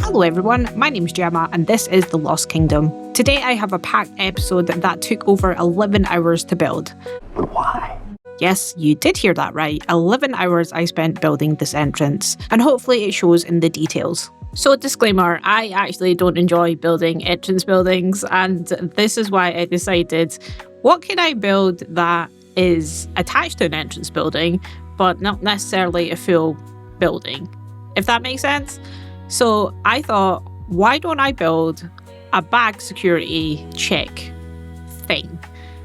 Hello everyone, my name's Gemma and this is The Lost Kingdom. Today I have a packed episode that took over 11 hours to build. But why? Yes, you did hear that right. 11 hours I spent building this entrance, and hopefully it shows in the details. So disclaimer, I actually don't enjoy building entrance buildings, and this is why I decided, what can I build that is attached to an entrance building, but not necessarily a full building, if that makes sense? So I thought, why don't I build a bag security check thing?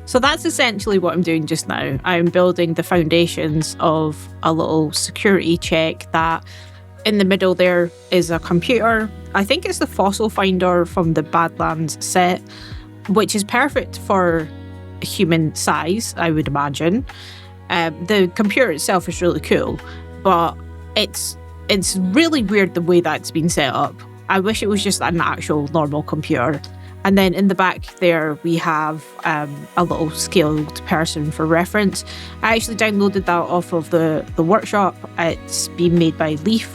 So that's essentially what I'm doing just now. I'm building the foundations of a little security check that in the middle there is a computer. I think it's the fossil finder from the Badlands set, which is perfect for human size, I would imagine. The computer itself is really cool, but it's really weird the way that's been set up. I wish it was just an actual normal computer. And then in the back there, we have a little scaled person for reference. I actually downloaded that off of the workshop. It's been made by Leaf.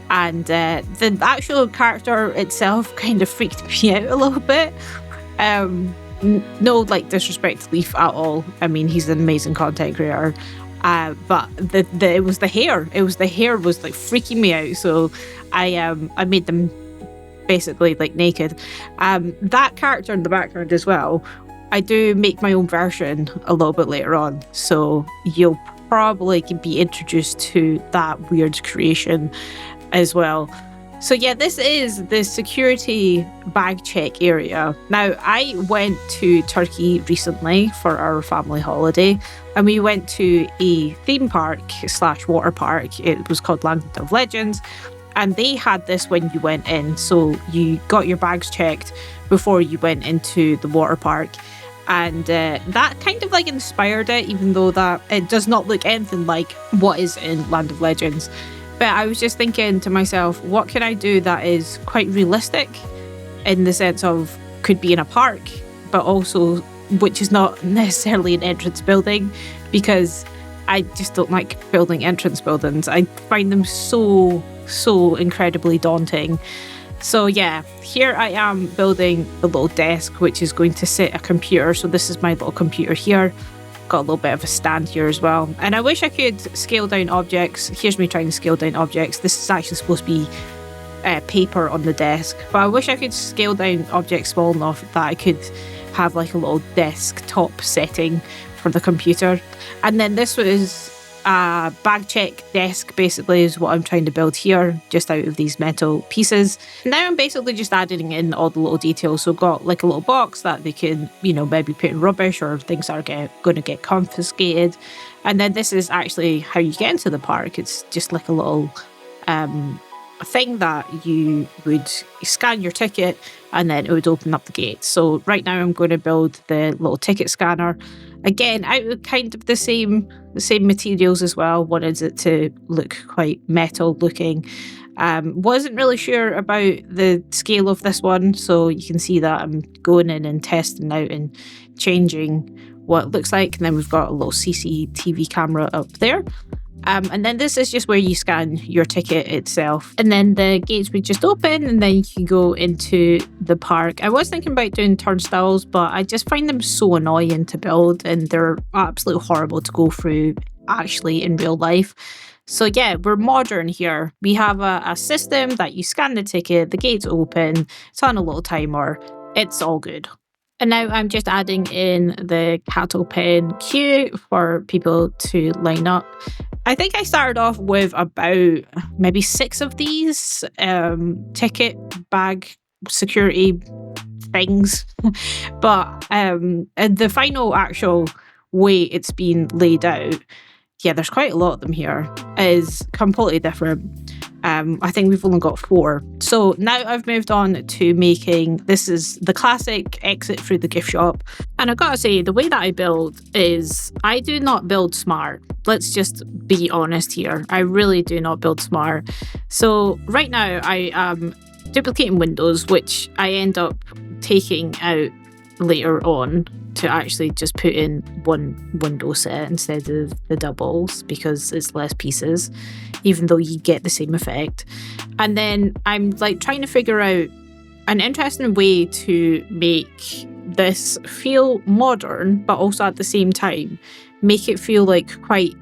And the actual character itself kind of freaked me out a little bit. No disrespect to Leaf at all. I mean, he's an amazing content creator. But it was the hair. Was freaking me out. So I made them basically naked. That character in the background as well, I do make my own version a little bit later on. So you'll probably be introduced to that weird creation as well. So yeah, this is the security bag check area. Now, I went to Turkey recently for our family holiday, and we went to a theme park / water park. It was called Land of Legends, and they had this when you went in. So you got your bags checked before you went into the water park. And that kind of inspired it, even though that it does not look anything like what is in Land of Legends. But I was just thinking to myself, what can I do that is quite realistic in the sense of could be in a park, but also which is not necessarily an entrance building, because I just don't like building entrance buildings. I find them so incredibly daunting. So yeah, here I am building the little desk, which is going to sit a computer. So this is my little computer here. Got a little bit of a stand here as well. And I wish I could scale down objects. Here's me trying to scale down objects. This is actually supposed to be paper on the desk, but I wish I could scale down objects small enough that I could have a little desktop setting for the computer. And then this was a bag check desk, basically, is what I'm trying to build here, just out of these metal pieces. Now I'm basically just adding in all the little details. So got a little box that they can, maybe put in rubbish or things are going to get confiscated. And then this is actually how you get into the park. It's just a little thing that you would scan your ticket and then it would open up the gate. So right now I'm going to build the little ticket scanner. Again, out of kind of the same materials as well. Wanted it to look quite metal looking. Wasn't really sure about the scale of this one, so you can see that I'm going in and testing out and changing what it looks like. And then we've got a little CCTV camera up there. And then this is just where you scan your ticket itself. And then the gates would just open and then you can go into the park. I was thinking about doing turnstiles, but I just find them so annoying to build and they're absolutely horrible to go through actually in real life. So yeah, we're modern here. We have a system that you scan the ticket, the gates open, it's on a little timer, it's all good. And now I'm just adding in the cattle pen queue for people to line up. I think I started off with about maybe 6 of these ticket bag security things. But the final actual way it's been laid out, yeah, there's quite a lot of them here, is completely different. I think we've only got 4. So now I've moved on to making, this is the classic exit through the gift shop. And I've got to say, the way that I build is I do not build smart. Let's just be honest here. I really do not build smart. So right now I am duplicating windows, which I end up taking out later on. to actually just put in one window set instead of the doubles because it's less pieces, even though you get the same effect. And then I'm like trying to figure out an interesting way to make this feel modern, but also at the same time make it feel like quite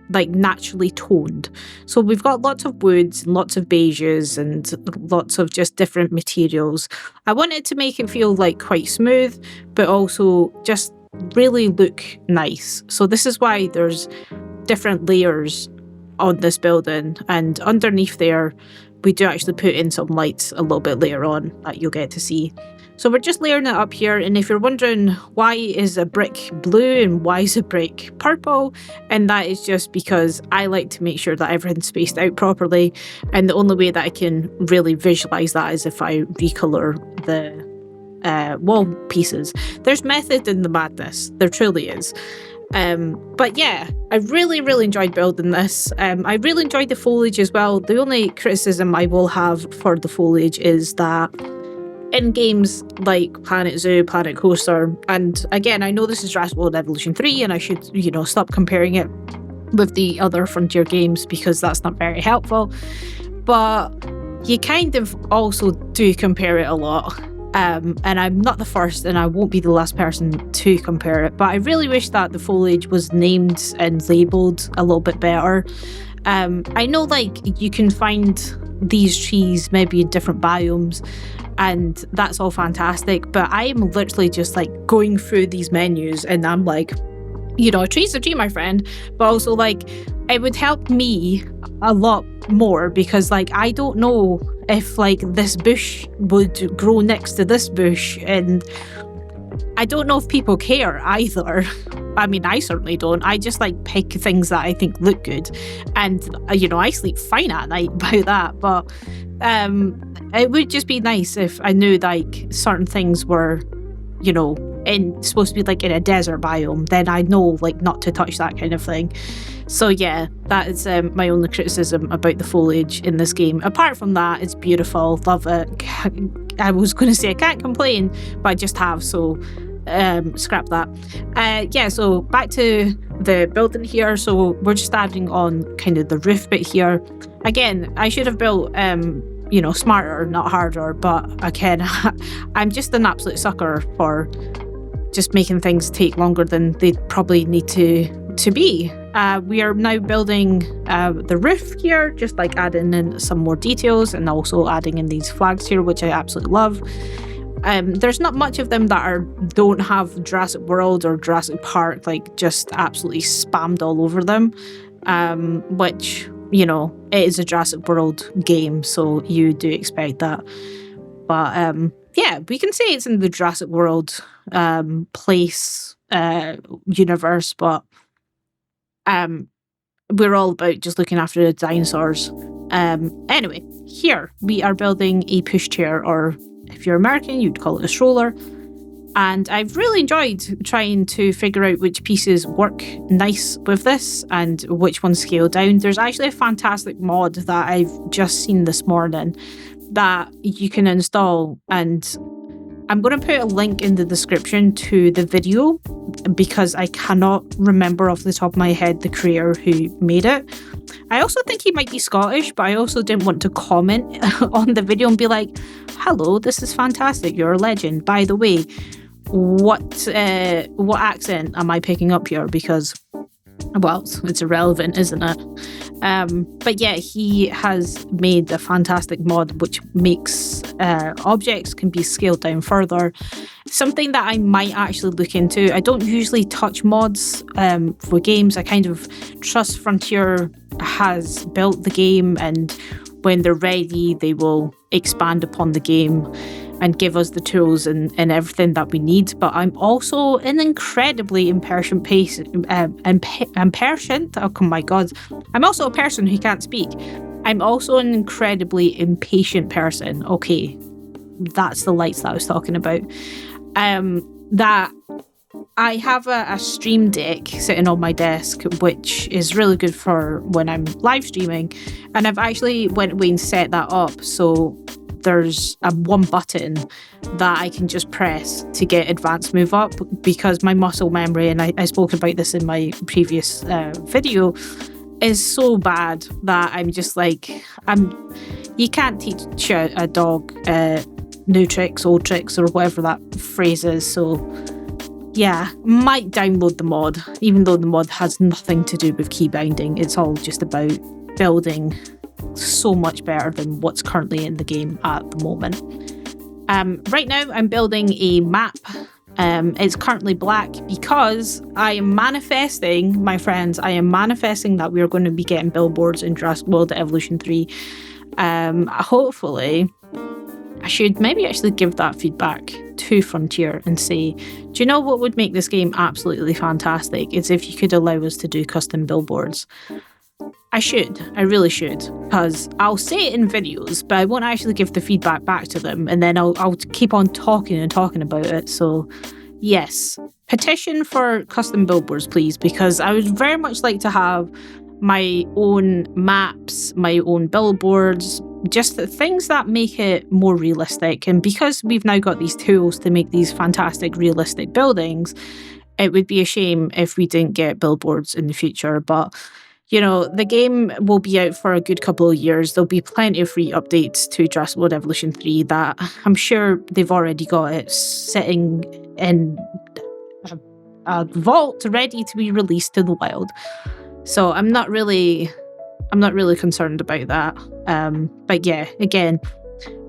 like naturally toned. So we've got lots of woods and lots of beiges and lots of just different materials. I wanted to make it feel like quite smooth, but also just really look nice. So this is why there's different layers on this building, and underneath there we do actually put in some lights a little bit later on that you'll get to see. So we're just layering it up here, and if you're wondering why is a brick blue and why is a brick purple, and that is just because I like to make sure that everything's spaced out properly, and the only way that I can really visualise that is if I recolour the wall pieces. There's method in the madness, there truly is. But yeah, I really enjoyed building this. I really enjoyed the foliage as well. The only criticism I will have for the foliage is that in games like Planet Zoo, Planet Coaster, and again, I know this is Jurassic World Evolution 3 and I should, stop comparing it with the other Frontier games because that's not very helpful, but you kind of also do compare it a lot. And I'm not the first and I won't be the last person to compare it, but I really wish that the foliage was named and labelled a little bit better. I know like you can find these trees maybe in different biomes and that's all fantastic, but I am literally just like going through these menus and I'm like, a tree's a tree, my friend, but also like it would help me a lot more because like I don't know if like this bush would grow next to this bush, and I don't know if people care either. I mean, I certainly don't. I just like pick things that I think look good, and I sleep fine at night by that, but it would just be nice if I knew like certain things were supposed to be like in a desert biome, then I know like not to touch that kind of thing. So yeah, that is my only criticism about the foliage in this game. Apart from that, it's beautiful, love it. I was going to say I can't complain, but I just have, so scrap that. So back to the building here. So we're just adding on kind of the roof bit here. Again, I should have built smarter, not harder, but again, I'm just an absolute sucker for just making things take longer than they probably need to be. We are now building the roof here, just like adding in some more details and also adding in these flags here, which I absolutely love. There's not much of them that don't have Jurassic World or Jurassic Park like just absolutely spammed all over them, which it is a Jurassic World game, so you do expect that. But we can say it's in the Jurassic World place universe, but we're all about just looking after the dinosaurs. Anyway, here we are building a pushchair, or if you're American, you'd call it a stroller. And I've really enjoyed trying to figure out which pieces work nice with this and which ones scale down. There's actually a fantastic mod that I've just seen this morning that you can install, and I'm going to put a link in the description to the video because I cannot remember off the top of my head the creator who made it. I also think he might be Scottish, but I also didn't want to comment on the video and be like, hello, this is fantastic, you're a legend. By the way, what accent am I picking up here? Because, well, it's irrelevant, isn't it? But yeah, he has made a fantastic mod which makes objects can be scaled down further. Something that I might actually look into. I don't usually touch mods for games. I kind of trust Frontier has built the game, and when they're ready, they will expand upon the game and give us the tools and everything that we need. But I'm also an incredibly impatient oh my god, I'm also a person who can't speak. I'm also an incredibly impatient person. Okay, that's the lights that I was talking about. That I have a Stream Deck sitting on my desk, which is really good for when I'm live streaming, and I've actually went away and set that up so there's a one button that I can just press to get advanced move up, because my muscle memory, and I spoke about this in my previous video, is so bad that I'm just like, you can't teach a dog new tricks, old tricks, or whatever that phrase is. So yeah, might download the mod, even though the mod has nothing to do with key binding. It's all just about building so much better than what's currently in the game at the moment. Right now, I'm building a map. It's currently black because I am manifesting, my friends, that we're going to be getting billboards in Jurassic World Evolution 3. Hopefully, I should maybe actually give that feedback to Frontier and say, do you know what would make this game absolutely fantastic? Is if you could allow us to do custom billboards. I really should, because I'll say it in videos, but I won't actually give the feedback back to them, and then I'll keep on talking about it. So yes, petition for custom billboards, please, because I would very much like to have my own maps, my own billboards, just things that make it more realistic. And because we've now got these tools to make these fantastic realistic buildings, it would be a shame if we didn't get billboards in the future. But you know, the game will be out for a good couple of years. There'll be plenty of free updates to Jurassic World Evolution 3 that I'm sure they've already got it sitting in a vault ready to be released to the wild. So I'm not really concerned about that. But yeah, again,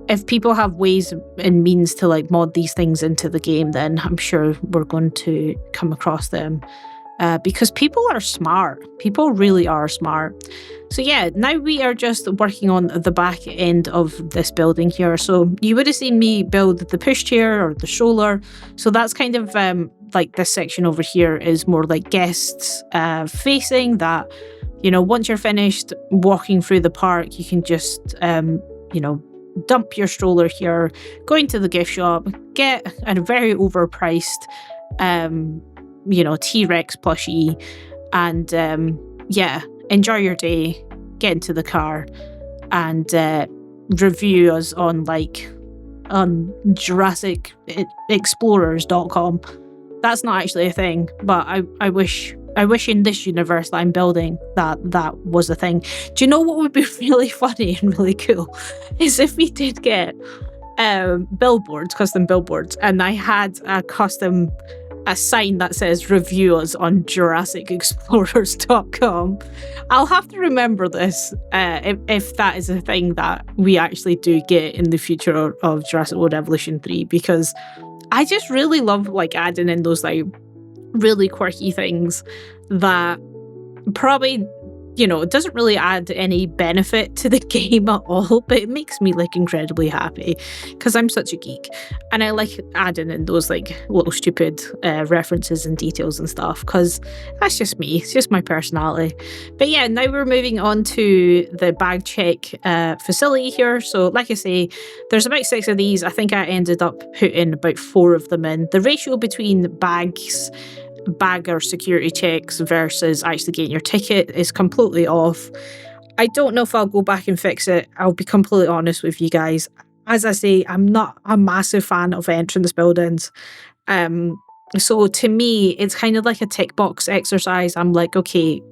if people have ways and means to like mod these things into the game, then I'm sure we're going to come across them. Because people are smart. People really are smart. So yeah, now we are just working on the back end of this building here. So you would have seen me build the pushchair or the stroller. So that's kind of like this section over here is more like guests facing that, you know, once you're finished walking through the park, you can just, you know, dump your stroller here, go into the gift shop, get a very overpriced you know, TeaRex plushie, and yeah, enjoy your day, get into the car, and review us on JurassicExplorers.com. That's not actually a thing, but I wish in this universe that I'm building that was a thing. Do you know what would be really funny and really cool? Is if we did get custom billboards, and I had a sign that says review us on JurassicExplorers.com. I'll have to remember this if that is a thing that we actually do get in the future of Jurassic World Evolution 3, because I just really love like adding in those like really quirky things that probably, you know, it doesn't really add any benefit to the game at all, but it makes me like incredibly happy because I'm such a geek and I like adding in those like little stupid references and details and stuff, because that's just me. It's just my personality. But yeah, now we're moving on to the bag check facility here. So like I say, there's about 6 of these. I think I ended up putting about 4 of them in. The ratio between bagger security checks versus actually getting your ticket is completely off. I don't know if I'll go back and fix it. I'll be completely honest with you guys. As I say, I'm not a massive fan of entrance buildings. So to me, it's kind of like a tick box exercise. I'm like, okay,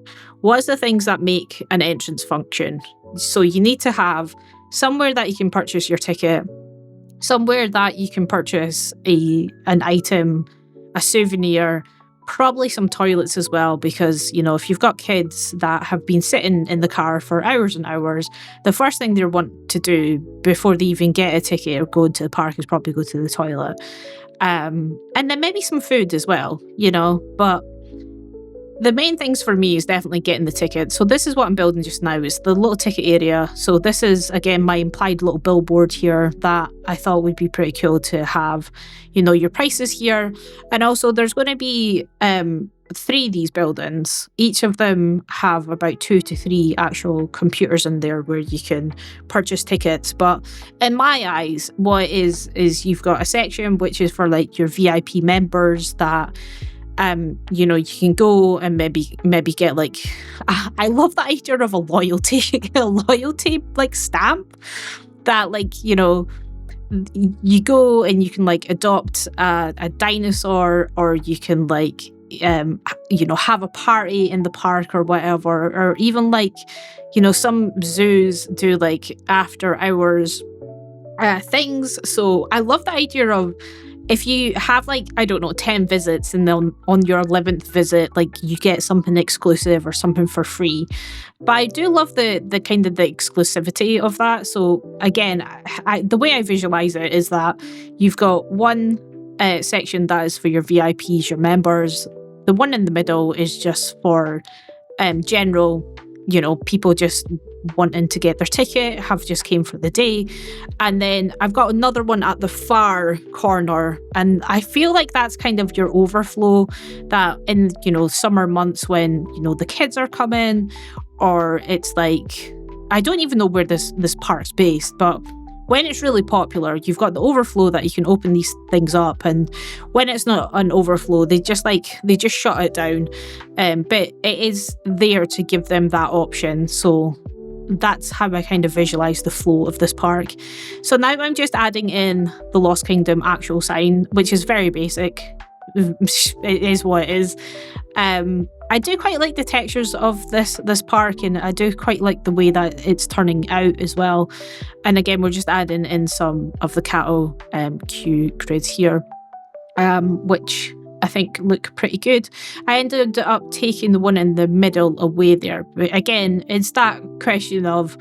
what's the things that make an entrance function? So you need to have somewhere that you can purchase your ticket, somewhere that you can purchase an item, a souvenir, probably some toilets as well, because, you know, if you've got kids that have been sitting in the car for hours and hours, the first thing they want to do before they even get a ticket or go to the park is probably go to the toilet. And then maybe some food as well, you know, but the main things for me is definitely getting the ticket. So this is what I'm building just now, is the little ticket area. So this is, again, my implied little billboard here that I thought would be pretty cool to have, you know, your prices here. And also there's going to be 3 of these buildings. Each of them have about 2 to 3 actual computers in there where you can purchase tickets. But in my eyes, what is you've got a section which is for like your VIP members that you know, you can go and maybe get like, I love the idea of a loyalty like stamp. that, like, you know, you go and you can like adopt a dinosaur, or you can like you know, have a party in the park or whatever, or even like, you know, some zoos do like after hours things. So I love the idea of, if you have like, I don't know, 10 visits, and then on your 11th visit, like you get something exclusive or something for free. But I do love the kind of the exclusivity of that. So again, the way I visualize it is that you've got one section that is for your VIPs, your members. The one in the middle is just for general, you know, people just wanting to get their ticket, have just came for the day. And then I've got another one at the far corner, and I feel like that's kind of your overflow, that in, you know, summer months when, you know, the kids are coming, or it's like, I don't even know where this park's based, but when it's really popular, you've got the overflow that you can open these things up, and when it's not an overflow, they just shut it down. But it is there to give them that option. So that's how I kind of visualize the flow of this park. So now I'm just adding in the Lost Kingdom actual sign, which is very basic. It is what it is. I do quite like the textures of this park, and I do quite like the way that it's turning out as well. And again, we're just adding in some of the cattle queue grids here, which I think look pretty good. I ended up taking the one in the middle away there. But again, it's that question of,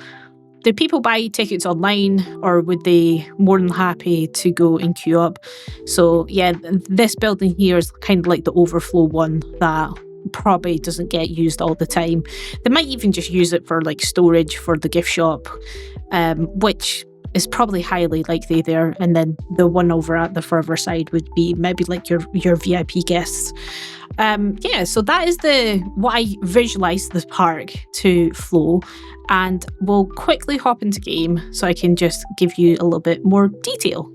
do people buy tickets online, or would they more than happy to go and queue up? So yeah, this building here is kind of like the overflow one that probably doesn't get used all the time. They might even just use it for like storage for the gift shop, which is probably highly likely there. And then the one over at the further side would be maybe like your VIP guests. Yeah, so that is what I visualize the park to flow. And we'll quickly hop into game so I can just give you a little bit more detail.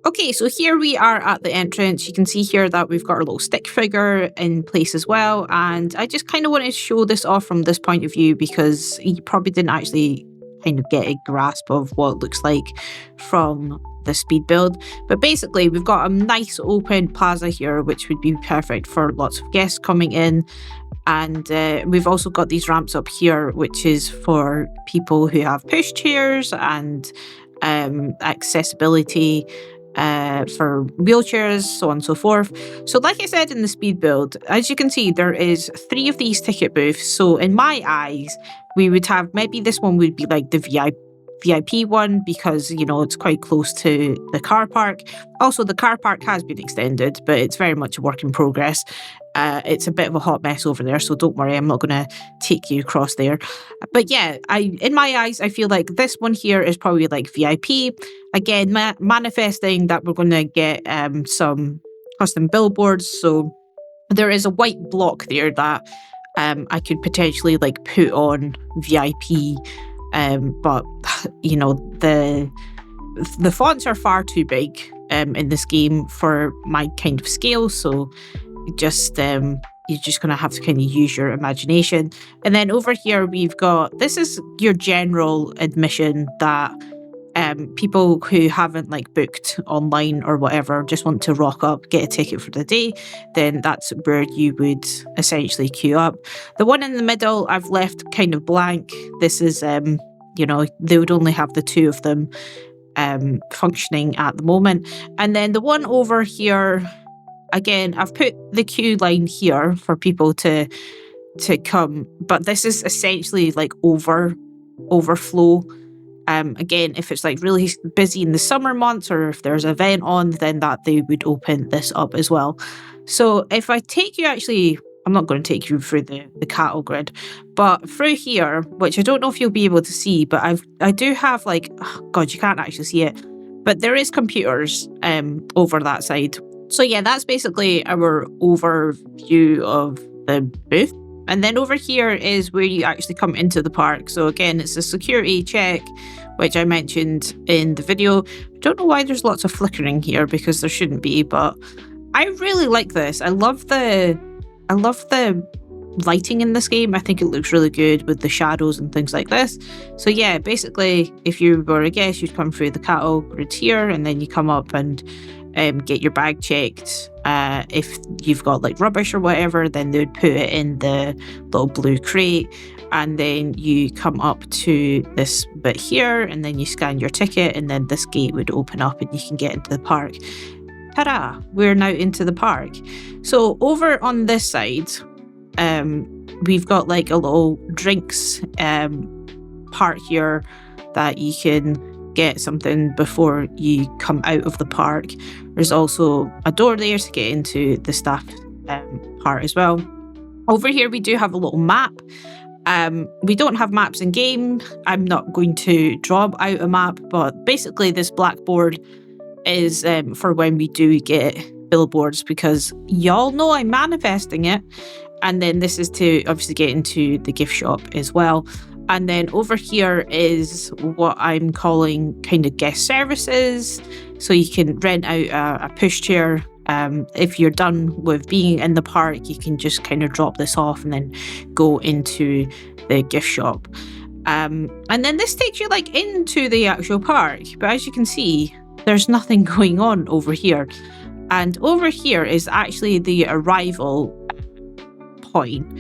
Okay, so here we are at the entrance. You can see here that we've got our little stick figure in place as well. And I just kind of want to show this off from this point of view, because you probably didn't actually kind of get a grasp of what it looks like from the speed build. But basically, we've got a nice open plaza here, which would be perfect for lots of guests coming in. And we've also got these ramps up here, which is for people who have push chairs and accessibility for wheelchairs, so on and so forth. So like I said in the speed build, as you can see, there is 3 of these ticket booths. So in my eyes, we would have, maybe this one would be like the VIP one, because, you know, it's quite close to the car park. Also, the car park has been extended, but it's very much a work in progress. It's a bit of a hot mess over there, so don't worry, I'm not going to take you across there. But yeah, in my eyes, I feel like this one here is probably like VIP. Again, manifesting that we're going to get some custom billboards. So there is a white block there that I could potentially like put on VIP. But you know, the fonts are far too big in this game for my kind of scale, so just you're just gonna have to kind of use your imagination. And then over here we've got, this is your general admission that people who haven't like booked online or whatever, just want to rock up, get a ticket for the day, then that's where you would essentially queue up. The one in the middle I've left kind of blank. This is you know, they would only have the 2 of them functioning at the moment. And then the one over here, again, I've put the queue line here for people to come, but this is essentially like overflow. Again, if it's like really busy in the summer months, or if there's an event on, then that they would open this up as well. So if I take you, actually, I'm not going to take you through the cattle grid, but through here, which I don't know if you'll be able to see, but I do have like, oh God, you can't actually see it, but there is computers over that side. So yeah, that's basically our overview of the booth. And then over here is where you actually come into the park. So again, it's a security check, which I mentioned in the video. I don't know why there's lots of flickering here, because there shouldn't be, but I really like this. I love the lighting in this game. I think it looks really good with the shadows and things like this. So yeah, basically, if you were a guest, you'd come through the cattle grid here, and then you come up and get your bag checked. If you've got like rubbish or whatever, then they would put it in the little blue crate, and then you come up to this bit here, and then you scan your ticket, and then this gate would open up and you can get into the park. Ta-da! We're now into the park. So over on this side, we've got like a little drinks part here that you can get something before you come out of the park. There's also a door there to get into the staff part as well. Over here we do have a little map. We don't have maps in game. I'm not going to draw out a map, but basically this blackboard is for when we do get billboards, because y'all know I'm manifesting it. And then this is to obviously get into the gift shop as well. And then over here is what I'm calling kind of guest services. So you can rent out a pushchair. If you're done with being in the park, you can just kind of drop this off and then go into the gift shop. And then this takes you like into the actual park. But as you can see, there's nothing going on over here. And over here is actually the arrival point.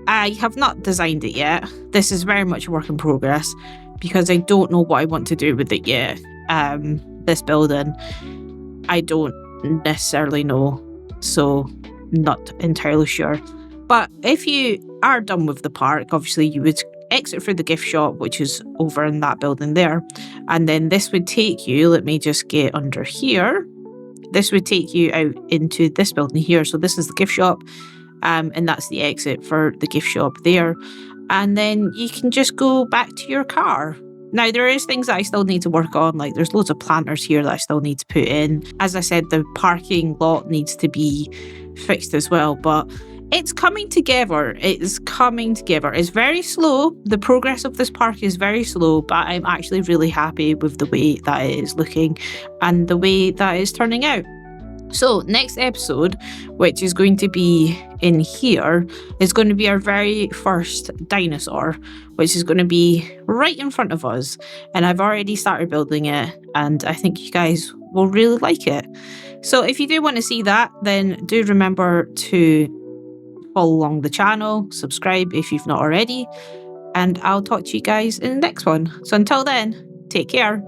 I have not designed it yet. This is very much a work in progress because I don't know what I want to do with it yet. This building, I don't necessarily know, so not entirely sure. But if you are done with the park, obviously you would exit through the gift shop, which is over in that building there. And then this would take you, let me just get under here. This would take you out into this building here. So this is the gift shop. And that's the exit for the gift shop there. And then you can just go back to your car. Now, there is things that I still need to work on. Like there's loads of planters here that I still need to put in. As I said, the parking lot needs to be fixed as well. But it's coming together. It's coming together. It's very slow. The progress of this park is very slow, but I'm actually really happy with the way that it is looking and the way that it's turning out. So next episode, which is going to be in here, is going to be our very first dinosaur, which is going to be right in front of us. And I've already started building it, and I think you guys will really like it. So if you do want to see that, then do remember to follow along the channel, subscribe if you've not already, and I'll talk to you guys in the next one. So until then, take care.